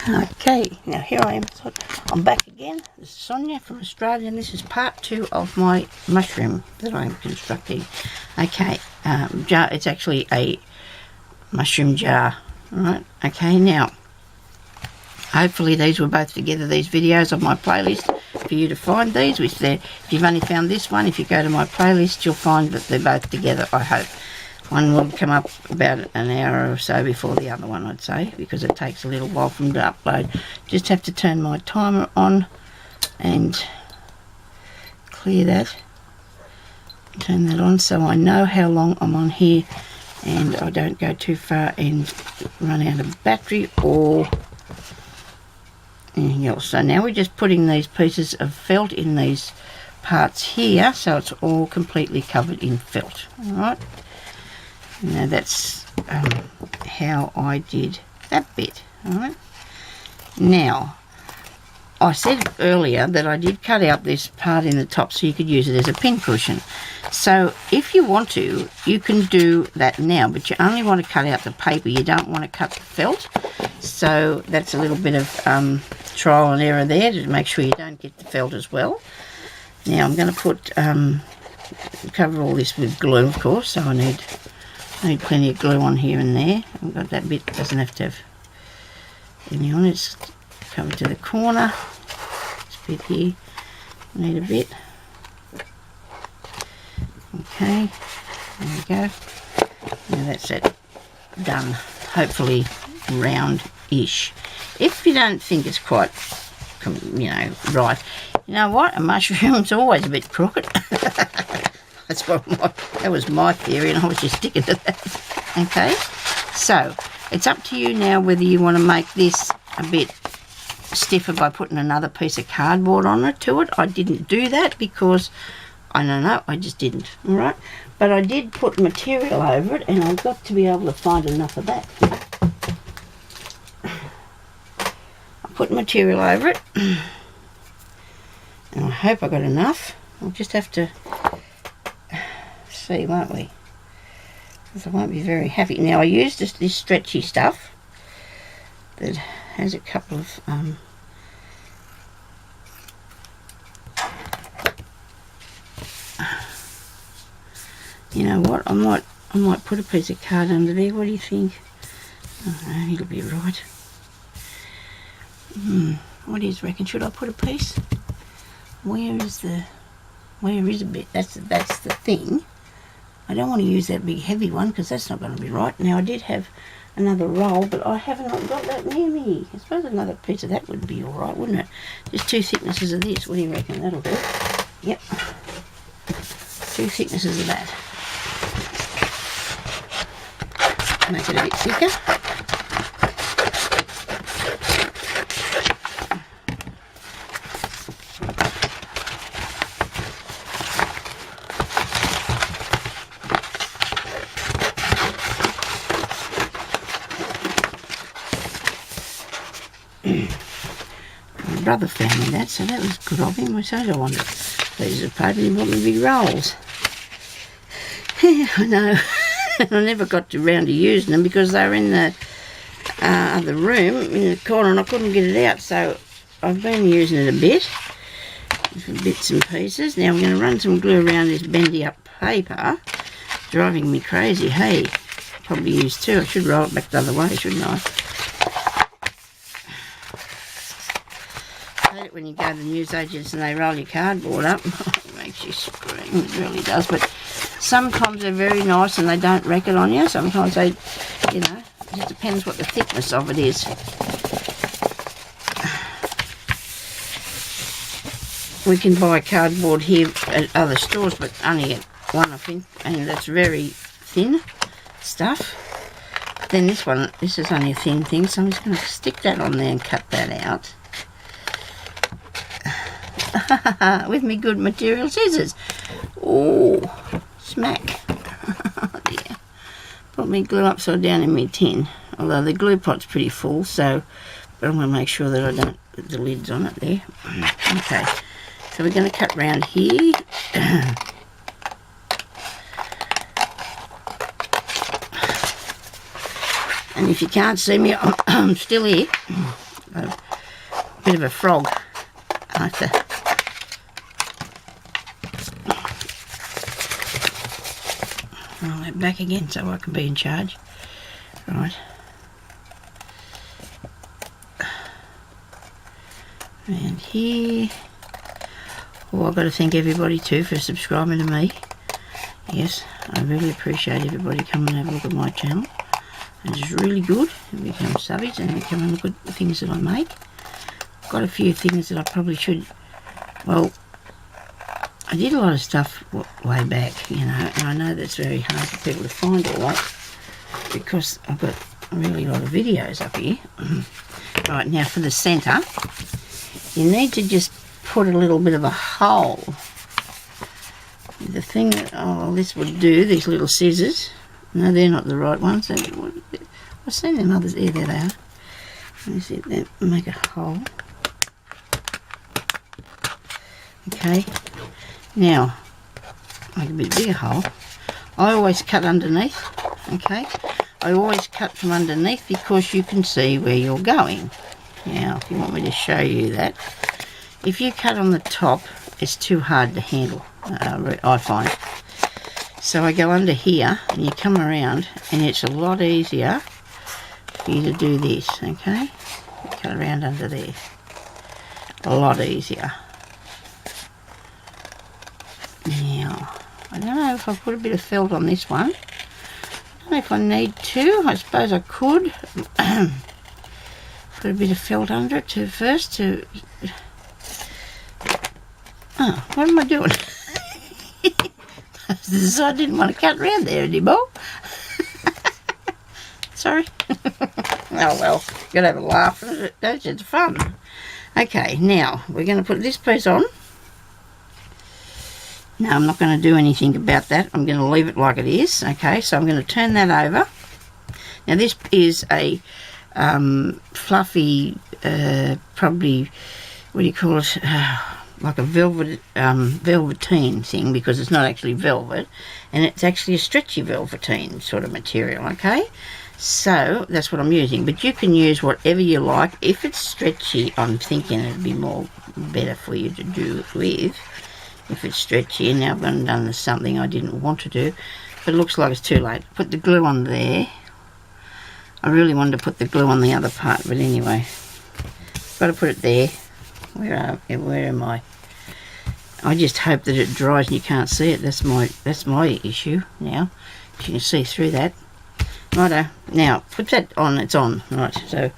Okay, now here I am. I'm back again. This is Sonia from Australia, and this is part 2 of my mushroom that I'm constructing. Okay, jar. It's actually a mushroom jar, right? Okay, now hopefully these were both together. These videos on my playlist for you to find these. Which if you've only found this one, if you go to my playlist, you'll find that they're both together. I hope. One will come up about an hour or so before the other one, I'd say, because it takes a little while for them to upload. Just have to turn my timer on and clear that. Turn that on so I know how long I'm on here and I don't go too far and run out of battery or anything else. So now we're just putting these pieces of felt in these parts here, so it's all completely covered in felt. Alright. Now that's how I did that bit. Alright. Now, I said earlier that I did cut out this part in the top so you could use it as a pin cushion. So if you want to, you can do that now, but you only want to cut out the paper. You don't want to cut the felt. So that's a little bit of trial and error there to make sure you don't get the felt as well. Now I'm going to put cover all this with glue, of course, so I need plenty of glue on here and there. I've got that bit, doesn't have to have any on it. It's covered to the corner. This bit here, I need a bit. Okay, there we go. Now that's it, done. Hopefully round-ish. If you don't think it's quite, right, you know what? A mushroom's always a bit crooked. That was my theory, and I was just sticking to that. Okay, so it's up to you now whether you want to make this a bit stiffer by putting another piece of cardboard on it to it. I didn't do that because I don't know, I just didn't. All right, but I did put material over it, and I've got to be able to find enough of that. I put material over it, and I hope I got enough. I'll just have to see, won't we? Because I won't be very happy. Now I used this stretchy stuff that has a couple of you know what, I might put a piece of card under there. What do you think? Oh, it'll be right. What do you reckon? Should I put a piece? Where is a bit? That's the thing. I don't want to use that big heavy one because that's not going to be right. Now I did have another roll, but I haven't got that near me. I suppose another piece of that would be all right, wouldn't it? Just 2 thicknesses of this. What do you reckon? That'll do. Yep. 2 thicknesses of that. Make it a bit thicker. My brother found me that, so that was good of him. I suppose I wanted pieces of paper, he bought me big rolls. Yeah, I know. I never got around to using them because they were in the other room in the corner and I couldn't get it out, so I've been using it a bit for bits and pieces. Now I'm going to run some glue around this bendy up paper. It's driving me crazy. Hey, probably use 2. I should roll it back the other way, shouldn't I? I hate it when you go to the newsagents and they roll your cardboard up. It makes you scream, it really does. But sometimes they're very nice and they don't wreck it on you. Sometimes they, it just depends what the thickness of it is. We can buy cardboard here at other stores, but only at one, I think, and that's very thin stuff. Then this is only a thin thing, so I'm just going to stick that on there and cut that out. With me good material scissors. Oh, smack. Oh dear. Put me glue upside down in my tin. Although the glue pot's pretty full, so, but I'm going to make sure that I don't put the lids on it there. Okay, so we're going to cut round here. And if you can't see me, I'm still here. I bit of a frog. I have to roll that back again so I can be in charge. Right. And here. Oh, I've got to thank everybody too for subscribing to me. Yes, I really appreciate everybody coming and have a look at my channel. It's really good. It becomes subbies and they come and look at the things that I make. Got a few things that I probably should. Well, I did a lot of stuff way back, you know, and I know that's very hard for people to find all that because I've got a really lot of videos up here. Right, now for the centre, you need to just put a little bit of a hole. The thing that this would do, these little scissors, no, they're not the right ones. I've seen them others. There they are. Let me see. Then make a hole. Okay. Now, make a bit bigger hole. I always cut underneath. Okay. I always cut from underneath because you can see where you're going. Now, if you want me to show you that, if you cut on the top, it's too hard to handle, I find. So I go under here, and you come around, and it's a lot easier for you to do this, okay? You cut around under there. A lot easier. Now, I don't know if I put a bit of felt on this one. I don't know if I need to. I suppose I could. Put a bit of felt under it first to... Oh, what am I doing? I didn't want to cut around there anymore. Sorry. Oh well, gotta have a laugh at it, don't you? It's fun. Okay, now we're going to put this piece on. Now I'm not going to do anything about that. I'm going to leave it like it is. Okay, so I'm going to turn that over. Now this is a fluffy, probably, what do you call it? Like a velvet, velveteen thing, because it's not actually velvet, and it's actually a stretchy velveteen sort of material, okay? So that's what I'm using, but you can use whatever you like. If it's stretchy, I'm thinking it'd be better for you to do it with. If it's stretchy, and now I've gone and done something I didn't want to do, but it looks like it's too late. Put the glue on there. I really wanted to put the glue on the other part, but anyway, got to put it there. Where am I? I just hope that it dries and you can't see it. That's my issue now. You can see through that. Righto. Now put that on. It's on. Right. So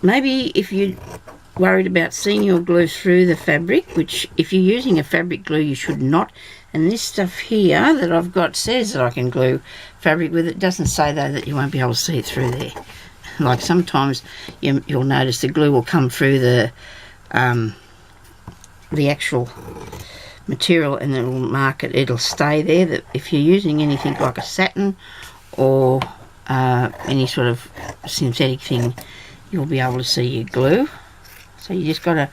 maybe if you're worried about seeing your glue through the fabric, which if you're using a fabric glue you should not. And this stuff here that I've got says that I can glue fabric with. It doesn't say though that you won't be able to see it through there. Like sometimes you'll notice the glue will come through the actual material and it will mark it. It'll stay there. That if you're using anything like a satin or any sort of synthetic thing, you'll be able to see your glue. So you just got to,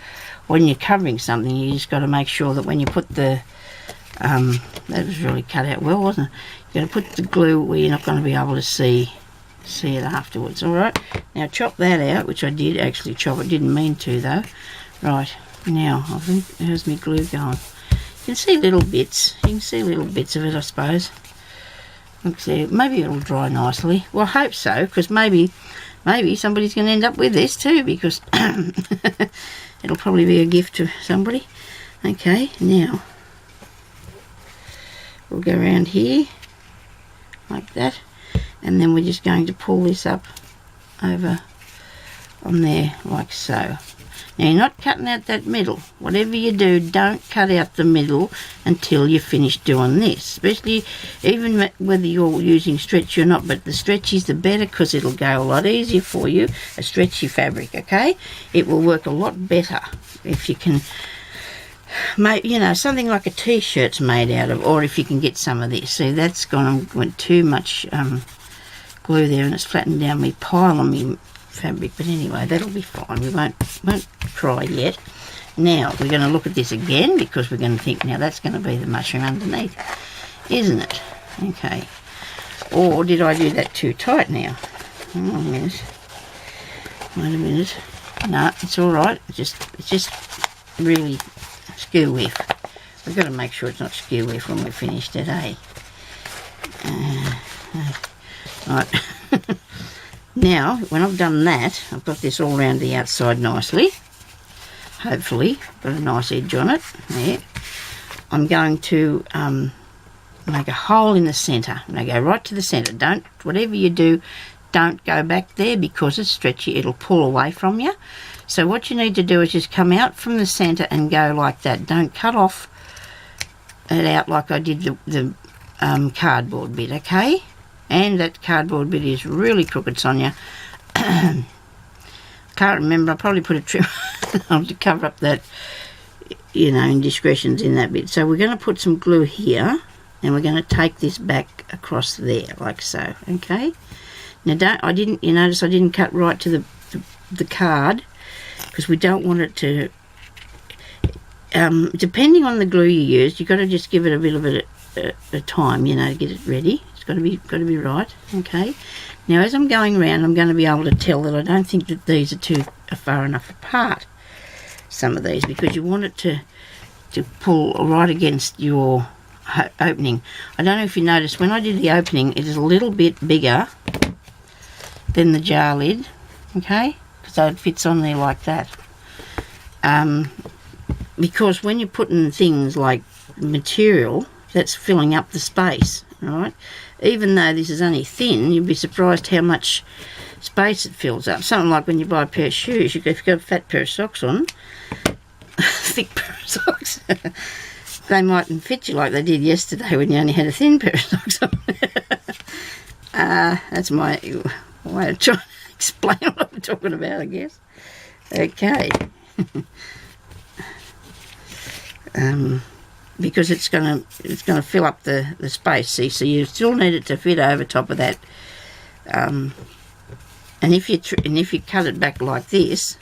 when you're covering something, you just got to make sure that when you put the that was really cut out well, wasn't it? You got to put the glue where you're not going to be able to see it afterwards. Alright, now chop that out, which I did actually chop it, didn't mean to though. Right, now I think how's my glue going? You can see little bits, of it, I suppose. Let's see, maybe it'll dry nicely. Well, I hope so, because maybe somebody's going to end up with this too, because it'll probably be a gift to somebody. Okay, now we'll go around here like that. And then we're just going to pull this up over on there like so. Now you're not cutting out that middle. Whatever you do, don't cut out the middle until you finish doing this. Especially even whether you're using stretch or not, but the stretchy is the better because it'll go a lot easier for you. A stretchy fabric, okay? It will work a lot better if you can make, you know, something like a t-shirt's made out of, or if you can get some of this. See, that's went too much glue there and it's flattened down my pile on my fabric, but anyway, that'll be fine. We won't try yet. Now we're going to look at this again because we're going to think, now that's going to be the mushroom underneath, isn't it? Okay. Or did I do that too tight now? Oh, a minute. Wait a minute. No, it's all right. It's just really skew whiff. We've got to make sure it's not skew whiff when we're finished it, eh? Right. Now, when I've done that, I've got this all around the outside nicely. Hopefully, got a nice edge on it. There. I'm going to make a hole in the centre. I'm going to go right to the centre. Don't, whatever you do, don't go back there because it's stretchy. It'll pull away from you. So what you need to do is just come out from the centre and go like that. Don't cut off it out like I did the cardboard bit, okay? And that cardboard bit is really crooked, Sonya. Can't remember. I probably put a trim on to cover up that, you know, indiscretions in that bit. So we're going to put some glue here, and we're going to take this back across there, like so. Okay. Now, you notice I didn't cut right to the card because we don't want it to. Depending on the glue you use, you've got to just give it a bit of time, you know, to get it ready. It's got to be right. Okay. Now, as I'm going around, I'm going to be able to tell that I don't think that these are far enough apart. Some of these, because you want it to pull right against your opening. I don't know if you noticed when I did the opening, it is a little bit bigger than the jar lid. Okay, so it fits on there like that. Because when you're putting things like material, that's filling up the space, right? Even though this is only thin, you'd be surprised how much space it fills up. Something like when you buy a pair of shoes, if you've got a fat pair of socks on, thick pair of socks, they mightn't fit you like they did yesterday when you only had a thin pair of socks on. That's my way of trying to explain what I'm talking about, I guess. Okay. Because it's gonna fill up the space, see, so you still need it to fit over top of that. And if you cut it back like this,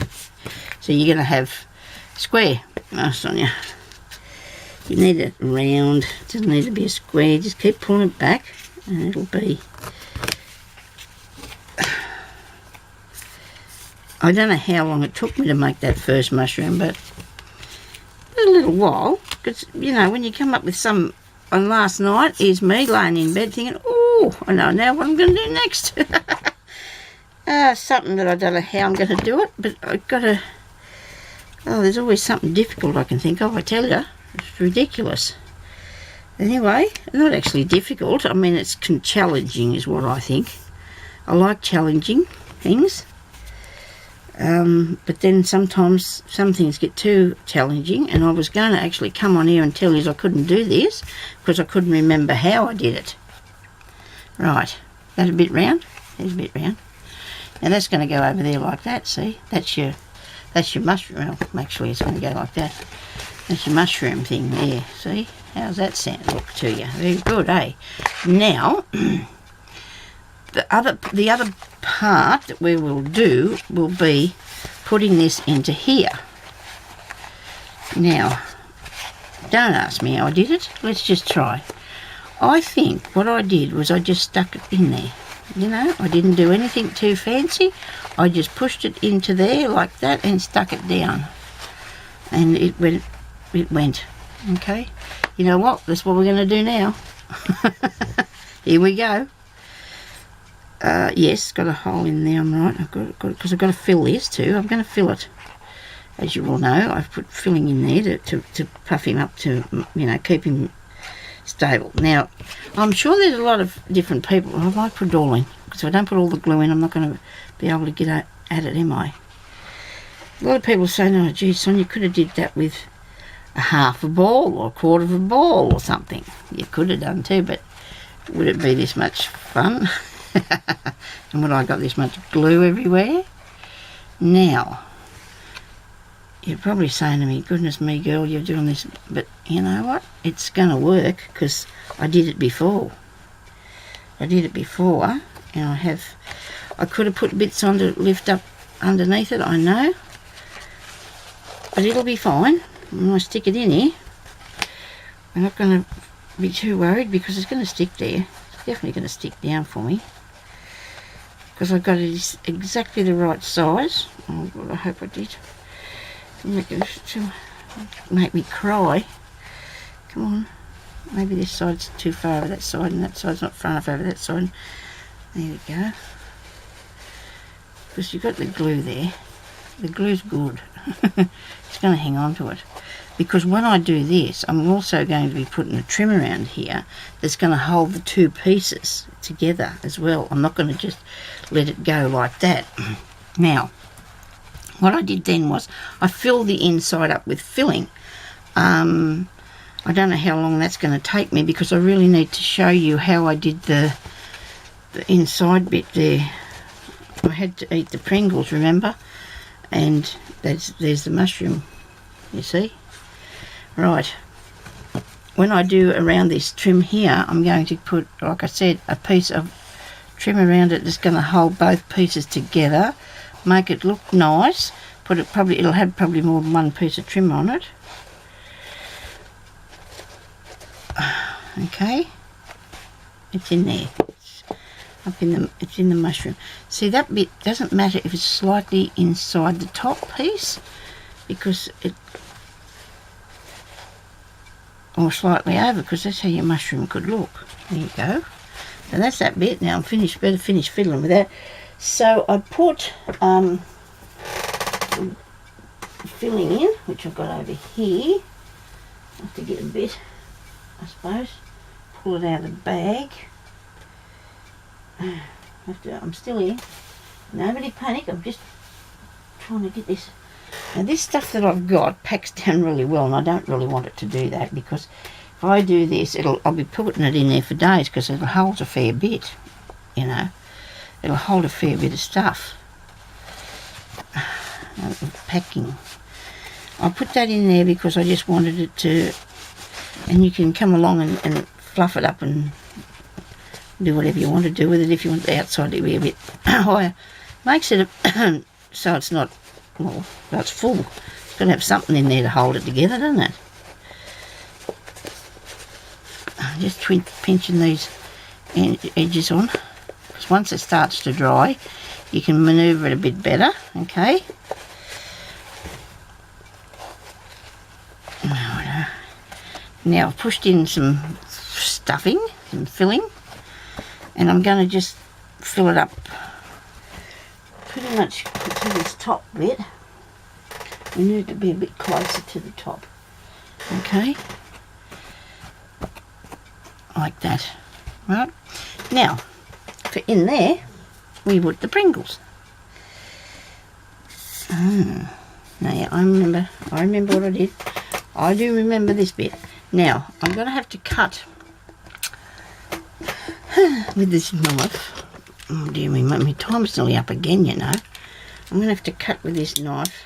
so you're gonna have square. Oh, Sonya, you need it round. It doesn't need to be a square. Just keep pulling it back, and it'll be. I don't know how long it took me to make that first mushroom, but a little while, because you know when you come up with some. And last night is me laying in bed thinking, oh, I know now what I'm going to do next. Something that I don't know how I'm going to do it, but I've got to. Oh, there's always something difficult I can think of. I tell you, it's ridiculous. Anyway, not actually difficult. I mean, it's challenging, is what I think. I like challenging things. But then sometimes some things get too challenging, and I was going to actually come on here and tell you I couldn't do this because I couldn't remember how I did it. Right, that a bit round? There's a bit round. Now that's going to go over there like that, see? That's your mushroom. Well, actually it's going to go like that. That's your mushroom thing there, see? How's that sound look to you? Very good, eh? Now, the other part that we will do will be putting this into here. Now, don't ask me how I did it. Let's just try. I think what I did was I just stuck it in there. You know, I didn't do anything too fancy. I just pushed it into there like that and stuck it down. And it went. Okay. You know what? That's what we're going to do now. Here we go. Yes, got a hole in there, I'm right. I've got because I've got to fill this too. I'm going to fill it. As you all know, I've put filling in there to puff him up to, you know, keep him stable. Now, I'm sure there's a lot of different people. I like prodorling, because if I don't put all the glue in, I'm not going to be able to get at it, am I? A lot of people say, no, gee, Sonya, you could have did that with a half a ball or a quarter of a ball or something. You could have done too, but would it be this much fun? And would I got this much glue everywhere? Now, you're probably saying to me, goodness me, girl, you're doing this, but you know what? It's going to work because I did it before. And I could have put bits on to lift up underneath it, I know. But it'll be fine. When I stick it in here, I'm not going to be too worried because it's going to stick there. It's definitely going to stick down for me. because I got it exactly the right size. Oh, God, I hope I did. Make me cry. Come on. Maybe this side's too far over that side, and that side's not far enough over that side. There we go. Because you've got the glue there. The glue's good. It's going to hang on to it. Because when I do this, I'm also going to be putting a trim around here that's going to hold the two pieces together as well. I'm not going to just let it go like that. Now, what I did then was I filled the inside up with filling. I don't know how long that's going to take me, because I really need to show you how I did the inside bit there. I had to eat the Pringles, remember? And there's the mushroom, you see? Right. When I do around this trim here, I'm going to put, like I said, a piece of trim around it that's going to hold both pieces together, make it look nice. It'll have probably more than one piece of trim on it. Okay, it's in there. It's in the mushroom. See, that bit doesn't matter if it's slightly inside the top piece, because or slightly over, because that's how your mushroom could look. There you go. So that's that bit. Now I'm finished. Better finish fiddling with that. So I put filling in, which I've got over here. I have to get a bit, I suppose. Pull it out of the bag. I'm still in. Nobody panic. I'm just trying to get this. Now this stuff that I've got packs down really well, and I don't really want it to do that, because if I do this, I'll be putting it in there for days, because it'll hold a fair bit. You know, it'll hold a fair bit of stuff. Packing. I put that in there because I just wanted it to, and you can come along and fluff it up and do whatever you want to do with it. If you want the outside to be a bit higher, makes it so it's not, well, it's full. It's got to have something in there to hold it together, doesn't it? Just pinching these edges on, because once it starts to dry, you can manoeuvre it a bit better. Okay. Now I've pushed in some stuffing, some filling, and I'm going to just fill it up pretty much to this top bit. We need to be a bit closer to the top. Okay, like that. Right, now for in there we put the Pringles. Now yeah, I remember what I did. I do remember this bit. Now I'm going to have to cut with this knife. Oh dear me, my time's nearly up again, you know. I'm going to have to cut with this knife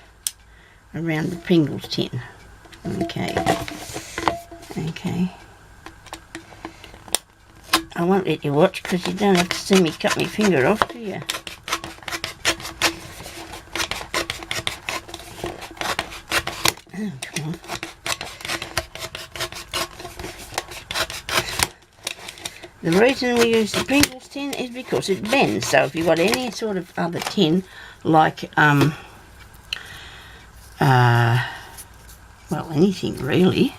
around the Pringles tin. Okay. Okay. I won't let you watch, because you don't have to see me cut my finger off, do you? Oh, come on. The reason we use the Pringles tin is because it bends. So if you've got any sort of other tin, like, well, anything really.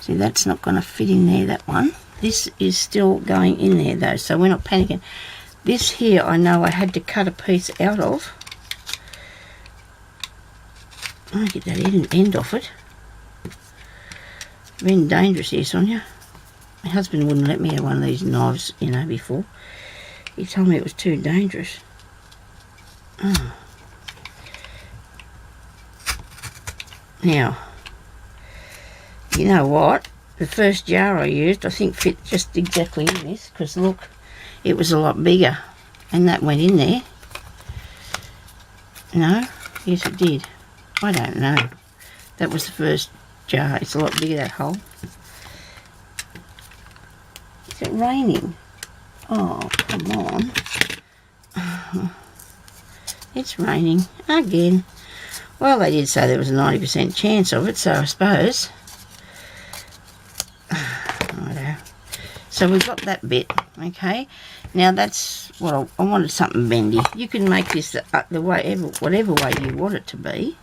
See, that's not going to fit in there, that one. This is still going in there though, so we're not panicking. This here, I know I had to cut a piece out of. I'll get that end off it. Been dangerous here, Sonia. My husband wouldn't let me have one of these knives, you know, before. He told me it was too dangerous. Oh. Now, you know what? The first jar I used, I think, fit just exactly in this, because look, it was a lot bigger, and that went in there. No? Yes, it did. I don't know. That was the first jar. It's a lot bigger, that hole. Is it raining? Oh, come on. It's raining again. Well, they did say there was a 90% chance of it, so I suppose. So we've got that bit, okay. Now that's what I wanted, something bendy. You can make this the way, whatever way you want it to be,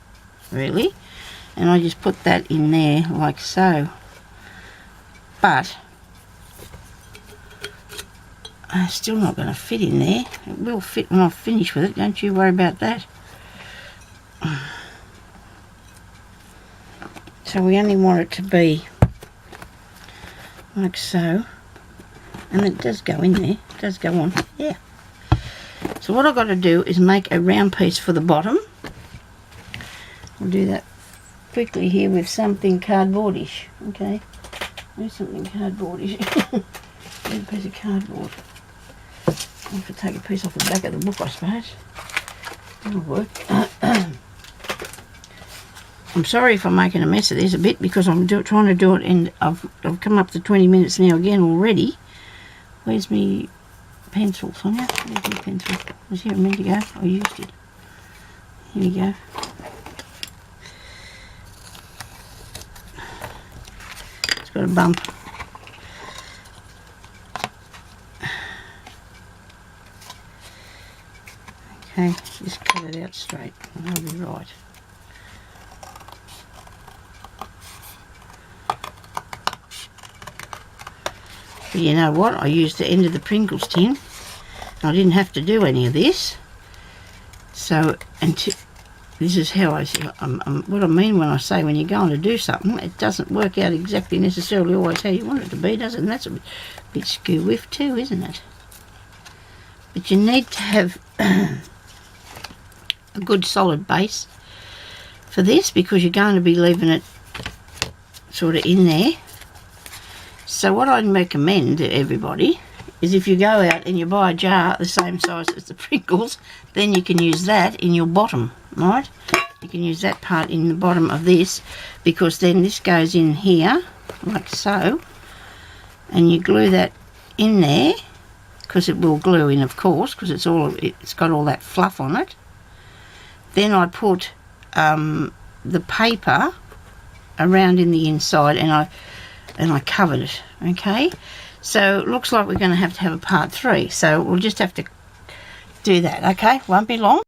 really. And I just put that in there like so. But it's still not going to fit in there. It will fit when I finish with it, don't you worry about that. So we only want it to be like so. And it does go in there, it does go on, yeah. So what I've got to do is make a round piece for the bottom. I'll do that quickly here with something cardboardish, okay. Do something cardboardish. Need a piece of cardboard. I'll have to take a piece off the back of the book, I suppose. That'll work. I'm sorry if I'm making a mess of this a bit, because I'm trying to do it, and I've come up to 20 minutes now again already. Where's my pencil, Sonia? Where's my pencil? Was here a minute ago? I used it. Here we go. It's got a bump. Okay, just cut it out straight and that'll be right. But you know what? I used the end of the Pringles tin. I didn't have to do any of this. So, this is how I see what I mean when I say when you're going to do something, it doesn't work out exactly necessarily always how you want it to be, does it? And that's a bit skew-whiff too, isn't it? But you need to have a good solid base for this, because you're going to be leaving it sort of in there. So what I'd recommend to everybody is, if you go out and you buy a jar the same size as the Pringles, then you can use that in your bottom, right? You can use that part in the bottom of this, because then this goes in here like so, and you glue that in there, because it will glue in, of course, because it's got all that fluff on it. Then I put the paper around in the inside, and I covered it, okay. So it looks like we're going to have a part 3, so we'll just have to do that, okay. Won't be long.